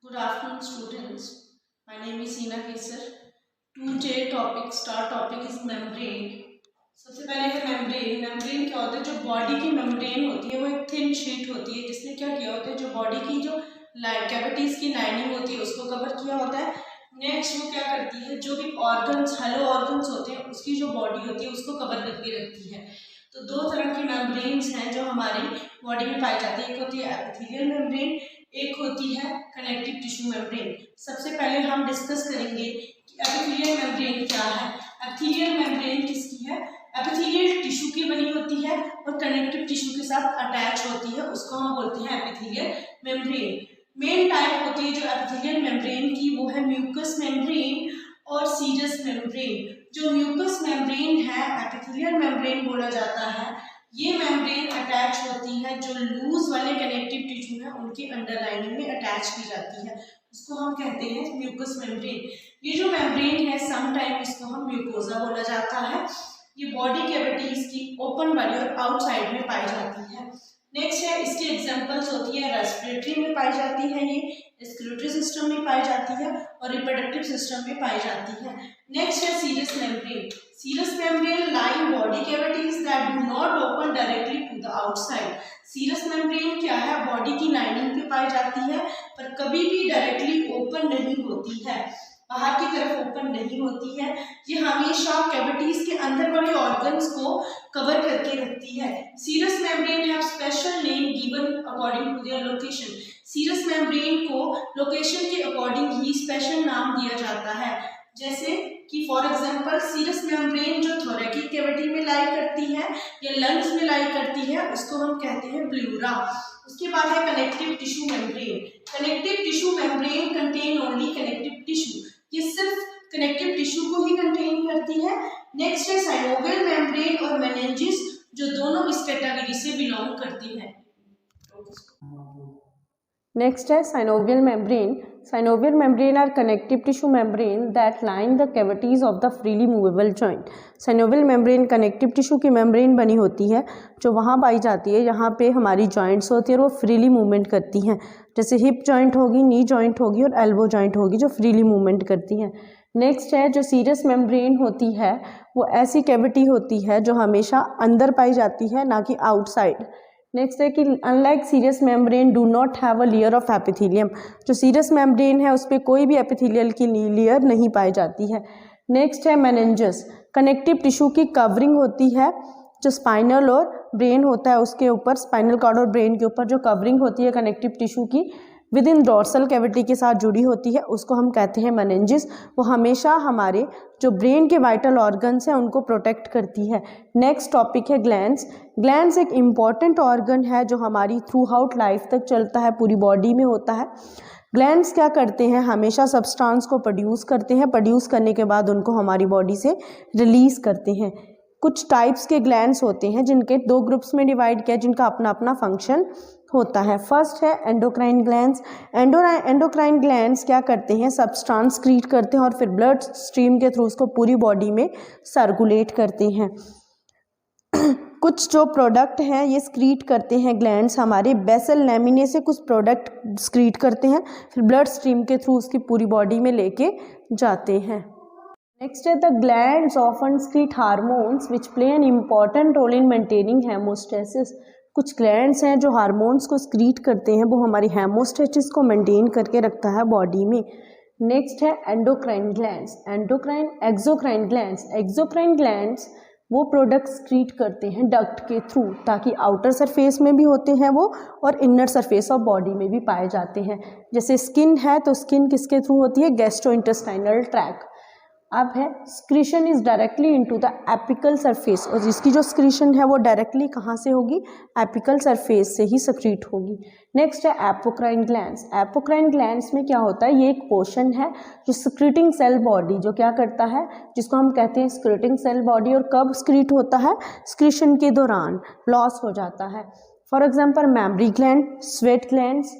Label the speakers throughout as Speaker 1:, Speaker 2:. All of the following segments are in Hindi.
Speaker 1: Good afternoon, students. My name is Seena Kesar. Today topic is membrane. सबसे पहले है मेम्ब्रेन। मेम्ब्रेन क्या होता है? जो बॉडी की मेम्ब्रेन होती है वो एक थिन शीट होती है जिसने क्या किया होता है, जो बॉडी की जो कैविटीज की लाइनिंग होती है उसको कवर किया होता है। नेक्स्ट वो क्या करती है, जो भी ऑर्गन्स हेलो ऑर्गन्स होते हैं उसकी जो बॉडी होती है उसको कवर करके रखती है। तो दो तरह की मेम्ब्रेन्स हैं जो हमारी बॉडी में पाई जाती है। एक होती है एपिथेलियल मेम्ब्रेन, एक होती है कनेक्टिव टिश्यू मेम्ब्रेन। सबसे पहले हम डिस्कस करेंगे कि एपिथेलियल मेम्ब्रेन क्या है। एपिथेलियल मेम्ब्रेन किसकी है? एपिथेलियल टिश्यू की बनी होती है और कनेक्टिव टिश्यू के साथ अटैच होती है, उसको हम बोलते हैं एपिथेलियल मेम्ब्रेन। मेन टाइप होती है जो एपिथेलियल मेम्ब्रेन की वो है म्यूकस मेम्ब्रेन और सीरस मेम्ब्रेन। जो म्यूकस मेम्ब्रेन है एपिथेलियल मेम्ब्रेन बोला जाता है। ये मेम्ब्रेन अटैच होती है जो लूज वाले कनेक्टिव टिश्यू है उनकी अंडरलाइनिंग में अटैच की जाती है, उसको हम कहते हैं म्यूकस मेम्ब्रेन। ये जो मेम्ब्रेन है समटाइम इसको हम म्यूकोजा बोला जाता है। ये बॉडी कैविटीज की ओपन वाली और आउटसाइड में पाई जाती है। नेक्स्ट है इसकी एग्जांपल्स होती है रेस्पिरेटरी में पाई जाती है, ये रेस्पिरेटरी सिस्टम में पाई जाती है और रिप्रोडक्टिव सिस्टम में पाई जाती है। नेक्स्ट है serous membrane. Serous membrane line body cavities that do not open directly to the outside. Serous membrane क्या है? बॉडी की लाइनिंग पे पाई जाती है पर कभी भी डायरेक्टली ओपन नहीं होती है, बाहर की तरफ ओपन नहीं होती है। ये हमेशा कैविटीज के अंदर वाले ऑर्गन्स को कवर करके रखती है। Serous membrane have special name given according to their location. Serous membrane को लोकेशन के अकॉर्डिंग ही स्पेशल नाम दिया जाता है। जैसे कि फॉर एग्जांपल सीरस मेम्ब्रेन जो थोरैकिक कैविटी में लाई करती है या लंग्स में लाई करती है उसको हम कहते हैं प्लूरा। उसके बाद है connective tissue membrane. Connective tissue membrane contain only connective tissue, ये सिर्फ कनेक्टिव टिश्यू को ही कंटेन करती है। नेक्स्ट है साइनोवियल मेम्ब्रेन और मेनिंजेस जो दोनों इस कैटेगरी से बिलोंग करती हैं।
Speaker 2: नेक्स्ट है synovial membrane. Synovial membrane are connective tissue membrane that line the cavities of the freely movable joint. Synovial membrane connective tissue की मेम्ब्रेन बनी होती है जो वहाँ पाई जाती है यहाँ पे हमारी जॉइंट्स होती है और वो फ्रीली मूवमेंट करती हैं। जैसे हिप जॉइंट होगी, नी जॉइंट होगी और एल्बो जॉइंट होगी जो फ्रीली मूवमेंट करती हैं। नेक्स्ट है जो सीरस मेम्ब्रेन होती है वो ऐसी कैविटी होती है जो हमेशा अंदर पाई जाती है ना कि आउटसाइड। नेक्स्ट है कि unlike serous membrane do not have a layer of epithelium. जो सीरस मेम्ब्रेन है उस पर कोई भी एपिथेलियल की लेयर नहीं पाई जाती है। नेक्स्ट है मेनिंजेस। कनेक्टिव टिश्यू की कवरिंग होती है जो स्पाइनल और ब्रेन होता है उसके ऊपर, स्पाइनल कॉर्ड और ब्रेन के ऊपर जो कवरिंग होती है कनेक्टिव टिश्यू की विद इन डोर्सल कैविटी के साथ जुड़ी होती है उसको हम कहते हैं मेनिंजेस। वो हमेशा हमारे जो ब्रेन के वाइटल ऑर्गन्स हैं उनको प्रोटेक्ट करती है। नेक्स्ट टॉपिक है ग्लैंड्स। ग्लैंड्स एक इम्पॉर्टेंट ऑर्गन है जो हमारी थ्रू आउट लाइफ तक चलता है, पूरी बॉडी में होता है। ग्लैंड्स क्या करते हैं? हमेशा सब्सटेंस को प्रोड्यूस करते हैं, प्रोड्यूस करने के बाद उनको हमारी बॉडी से रिलीज करते हैं। कुछ टाइप्स के ग्लैंड्स होते हैं जिनके दो ग्रुप्स में डिवाइड किया जिनका अपना अपना फंक्शन होता है। फर्स्ट है एंडोक्राइन ग्लैंड्स। एंडोक्राइन ग्लैंड्स क्या करते हैं? सब्सटेंस क्रिएट करते हैं और फिर ब्लड स्ट्रीम के थ्रू उसको पूरी बॉडी में सर्कुलेट करते हैं। कुछ जो प्रोडक्ट हैं ये स्क्रीट करते हैं ग्लैंड्स हमारे बेसल लैमिने से, कुछ प्रोडक्ट स्क्रीट करते हैं फिर ब्लड स्ट्रीम के थ्रू उसकी पूरी बॉडी में लेके जाते हैं। नेक्स्ट है the glands often secrete hormones which play an important role in maintaining homeostasis. कुछ ग्लैंड्स हैं जो हार्मोन्स को स्क्रीट करते हैं, वो हमारी हेमोस्टेसिस को मेंटेन करके रखता है बॉडी में। नेक्स्ट है endocrine glands. Exocrine glands. Exocrine glands वो प्रोडक्ट स्क्रीट करते हैं डक्ट के थ्रू ताकि आउटर सरफेस में भी होते हैं वो और इनर सरफेस ऑफ बॉडी में भी पाए जाते हैं। जैसे स्किन है तो स्किन किसके थ्रू होती है? Gastrointestinal tract. अब है secretion is directly into the apical surface, और जिसकी जो स्क्रीशन है वो डायरेक्टली कहाँ से होगी? एपिकल सरफेस से ही सक्रीट होगी। नेक्स्ट है एपोक्राइन ग्लैंड्स। एपोक्राइन ग्लैंड्स में क्या होता है? ये एक पोर्शन है जो स्क्रीटिंग सेल बॉडी जो क्या करता है, जिसको हम कहते हैं स्क्रीटिंग सेल बॉडी। और कब स्क्रीट होता है? स्क्रीशन के दौरान लॉस हो जाता है। For example mammary gland, sweat glands,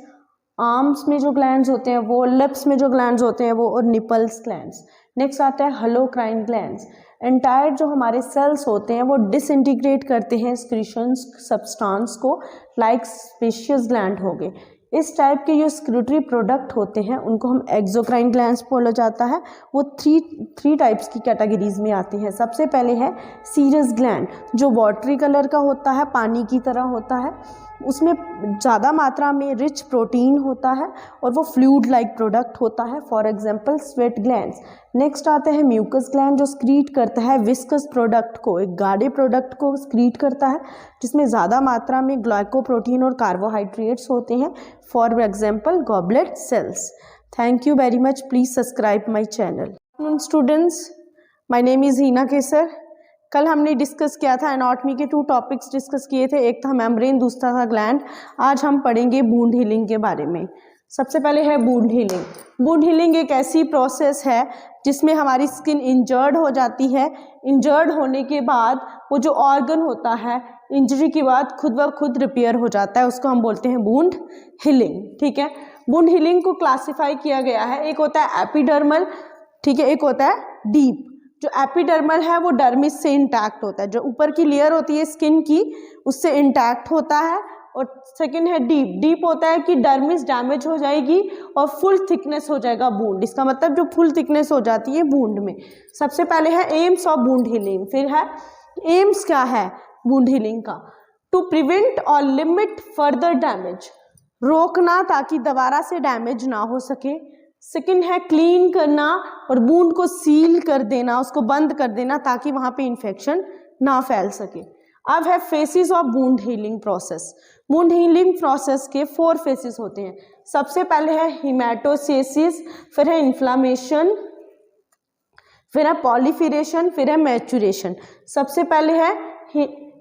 Speaker 2: arms में जो ग्लैंड्स होते हैं वो, लिप्स में जो ग्लैंड्स होते हैं वो, और निपल्स ग्लैंड्स। नेक्स्ट आता है होलोक्राइन ग्लैंड्स। एंटायर जो हमारे सेल्स होते हैं वो डिसइंटीग्रेट करते हैं स्क्रीशंस सब्सटेंस को, लाइक स्पेशियस ग्लैंड हो गए। इस टाइप के जो स्क्रूटरी प्रोडक्ट होते हैं उनको हम एक्सोक्राइन ग्लैंड्स बोला जाता है। वो थ्री टाइप्स की कैटेगरीज में आती हैं। सबसे पहले है सीरस ग्लैंड, जो वाटरी कलर का होता है, पानी की तरह होता है, उसमें ज़्यादा मात्रा में रिच प्रोटीन होता है और वो फ्लूइड लाइक प्रोडक्ट होता है, for example sweat glands. Next आता है म्यूकस ग्लैंड, जो स्क्रीट करता है विस्कस प्रोडक्ट को, एक गाढ़े प्रोडक्ट को स्क्रीट करता है जिसमें ज़्यादा मात्रा में ग्लाइकोप्रोटीन और कार्बोहाइड्रेट्स होते हैं, for example goblet cells. Thank you very much, please subscribe my channel. Students, my name is Heena Kesar. कल हमने डिस्कस किया था एनाटॉमी के 2 टॉपिक्स डिस्कस किए थे, एक था मेम्ब्रेन, दूसरा था ग्लैंड। आज हम पढ़ेंगे वुंड हीलिंग के बारे में। सबसे पहले है वुंड हीलिंग। वुंड हीलिंग एक ऐसी प्रोसेस है जिसमें हमारी स्किन इंजर्ड हो जाती है। इंजर्ड होने के बाद वो जो ऑर्गन होता है इंजरी के बाद खुद ब खुद रिपेयर हो जाता है, उसको हम बोलते हैं वुंड हीलिंग। ठीक है, वुंड हीलिंग को क्लासिफाई किया गया है, एक होता है एपिडर्मल, ठीक है, एक होता है डीप। जो एपिडर्मल है वो डर्मिस से इंटैक्ट होता है, जो ऊपर की लेयर होती है स्किन की उससे इंटैक्ट होता है। और सेकंड है डीप। डीप होता है कि डर्मिस डैमेज हो जाएगी और फुल थिकनेस हो जाएगा वुंड। इसका मतलब जो फुल थिकनेस हो जाती है वुंड में। सबसे पहले है एम्स ऑफ वुंड हीलिंग। फिर है एम्स क्या है वुंड हीलिंग का? टू प्रिवेंट और लिमिट फर्दर डैमेज, रोकना ताकि दोबारा से डैमेज ना हो सके। सेकंड है क्लीन करना और वुंड को सील कर देना, उसको बंद कर देना ताकि वहां पे इन्फेक्शन ना फैल सके। अब है faces of wound healing process. Wound healing process के 4 फेसेस होते हैं। सबसे पहले है हिमेटोसिस, फिर है इन्फ्लामेशन, फिर है पॉलीफिरेशन, फिर है मैचुरेशन। सबसे पहले है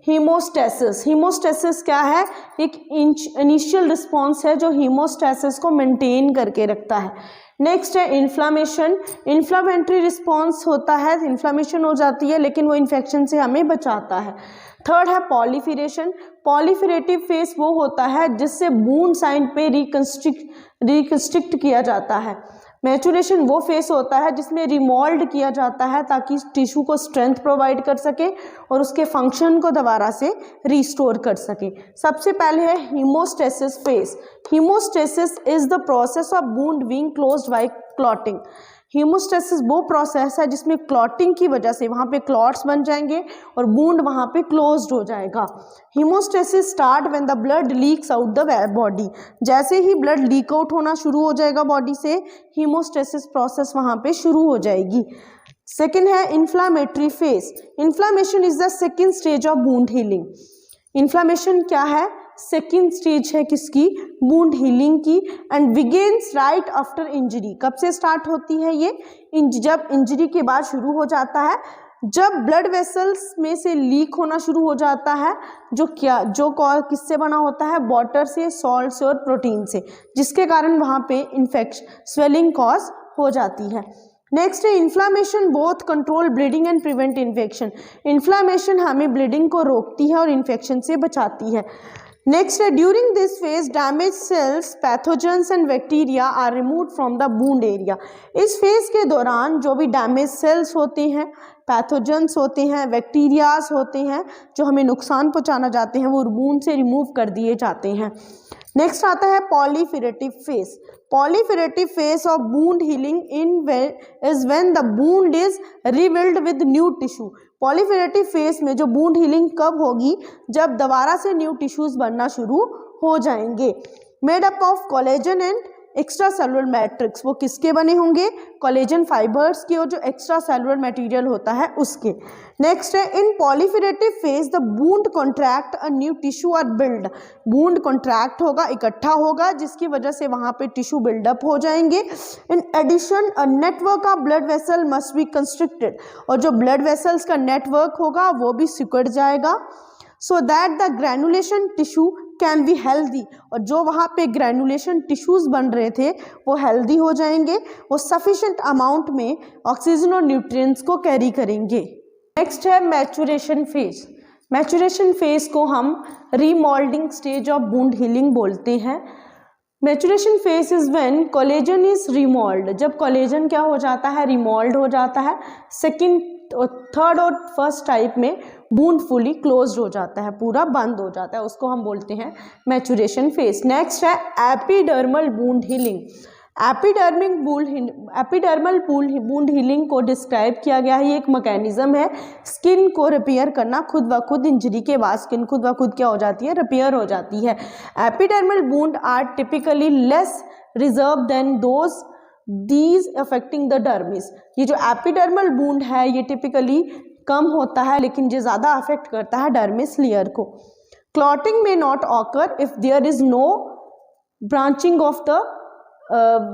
Speaker 2: हीमोस्टेसिस। हीमोस्टेसिस क्या है? एक इनिशियल रिस्पॉन्स है जो हीमोस्टेसिस को मेंटेन करके रखता है। नेक्स्ट है इन्फ्लामेशन। इन्फ्लामेटरी रिस्पॉन्स होता है, इन्फ्लामेशन हो जाती है लेकिन वो इन्फेक्शन से हमें बचाता है। थर्ड है पॉलीफिरेशन। पॉलीफिरेटिव फेस वो होता है जिससे वुंड साइट पे रिकंस्ट्रक्ट किया जाता है। मैचुरेशन वो फेस होता है जिसमें रिमोल्ड किया जाता है ताकि टिश्यू को स्ट्रेंथ प्रोवाइड कर सके और उसके फंक्शन को दोबारा से रिस्टोर कर सके। सबसे पहले है haemostasis phase. Haemostasis is the process of wound being closed by clotting. Haemostasis वो प्रोसेस है जिसमें क्लॉटिंग की वजह से वहाँ पे क्लॉट्स बन जाएंगे और वुंड वहाँ पे क्लोज्ड हो जाएगा। Haemostasis start when the blood leaks out the body. जैसे ही ब्लड लीक आउट होना शुरू हो जाएगा बॉडी से, हीमोस्टेसिस प्रोसेस वहाँ पे शुरू हो जाएगी। सेकेंड है inflammatory face. Inflammation is the second stage of wound healing. Inflammation क्या है? सेकेंड स्टेज है किसकी? वुंड हीलिंग की। And begins right after injury. कब से स्टार्ट होती है ये? जब इंजरी के बाद शुरू हो जाता है, जब ब्लड वेसल्स में से लीक होना शुरू हो जाता है, जो किससे बना होता है? वाटर से, सॉल्ट से और प्रोटीन से, जिसके कारण वहाँ पे इन्फेक्शन स्वेलिंग कॉज हो जाती है। नेक्स्ट है inflammation both control bleeding and prevent infection. Inflammation हमें ब्लीडिंग को रोकती है और इन्फेक्शन से बचाती है। नेक्स्ट है during this phase damage cells, pathogens and bacteria are removed from the wound area. इस फेज के दौरान जो भी डैमेज सेल्स होते हैं, पैथोजेंस होते हैं, बैक्टीरियाज होते हैं जो हमें नुकसान पहुंचाना चाहते हैं, वो वुंड से रिमूव कर दिए जाते हैं। नेक्स्ट आता है proliferative phase. Proliferative phase of wound healing is when the wound is rebuild with new tissue. Proliferative phase में जो वुंड हीलिंग कब होगी? जब दोबारा से न्यू टिश्यूज बनना शुरू हो जाएंगे। Made up of collagen and extra cellular matrix. वो किसके बने होंगे? कोलेजन फाइबर्स के और जो एक्स्ट्रा सेलुलर मटेरियल होता है उसके। नेक्स्ट है in proliferative phase the wound contract a new tissue are build. Wound contract होगा, इकट्ठा होगा, जिसकी वजह से वहाँ पे टिश्यू बिल्डअप हो जाएंगे। In addition a network of blood vessel must be constricted. और जो ब्लड वेसल्स का नेटवर्क होगा वो भी सिकुड़ जाएगा, so that the granulation tissue can be healthy. और जो वहाँ पे ग्रैनुलेशन टिश्यूज बन रहे थे वो हेल्दी हो जाएंगे, वो सफिशिएंट अमाउंट में ऑक्सीजन और न्यूट्रिएंट्स को कैरी करेंगे। नेक्स्ट है मैचुरेशन फेज। मैचुरेशन फेज को हम remoulding stage of wound healing बोलते हैं। Maturation phase is when collagen is remould. जब कोलेजन क्या हो जाता है? रिमोल्ड हो जाता है। सेकंड, थर्ड और फर्स्ट टाइप में वुंड फुली क्लोज्ड हो जाता है, पूरा बंद हो जाता है, उसको हम बोलते हैं मैचुरेशन फेज। नेक्स्ट है epidermal wound healing. Epidermal wound healing को डिस्क्राइब किया गया है, ये एक मैकेनिज्म है स्किन को रिपेयर करना। खुद ब खुद इंजरी के बाद स्किन खुद ब खुद क्या हो जाती है, रिपेयर हो जाती है। Epidermal wound are typically less reserve than those these affecting the dermis. ये जो एपिडर्मल वुंड है ये टिपिकली कम होता है, लेकिन ये ज़्यादा अफेक्ट करता है डर्मिस लेयर को। क्लॉटिंग में not occur if there is no branching of the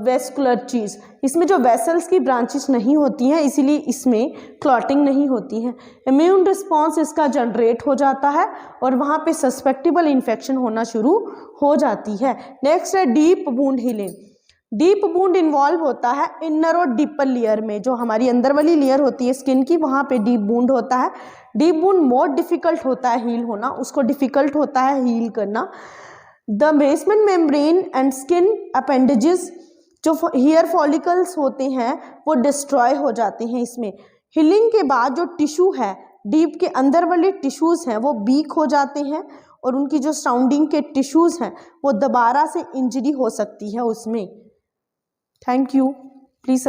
Speaker 2: vascular चीज। इसमें जो वेसल्स की ब्रांचेस नहीं होती हैं, इसीलिए इसमें क्लॉटिंग नहीं होती है। इम्यून रिस्पॉन्स इसका जनरेट हो जाता है और वहाँ पे सस्पेक्टेबल इन्फेक्शन होना शुरू हो जाती है। नेक्स्ट है deep wound healing. Deep wound involve होता है इनर और डीपर लेयर में, जो हमारी अंदर वाली लेयर होती है स्किन की, वहाँ पे डीप वुंड होता है। डीप वुंड मोर डिफिकल्ट होता है हील होना, उसको डिफिकल्ट होता है हील करना। The basement membrane and skin appendages, जो हेयर फॉलिकल्स होते हैं वो डिस्ट्रॉय हो जाते हैं इसमें। हीलिंग के बाद जो टिश्यू है, डीप के अंदर वाले टिश्यूज़ हैं वो वीक हो जाते हैं और उनकी जो सराउंडिंग के टिश्यूज़ हैं वो दोबारा से इंजरी हो सकती है उसमें। Thank you. प्लीज़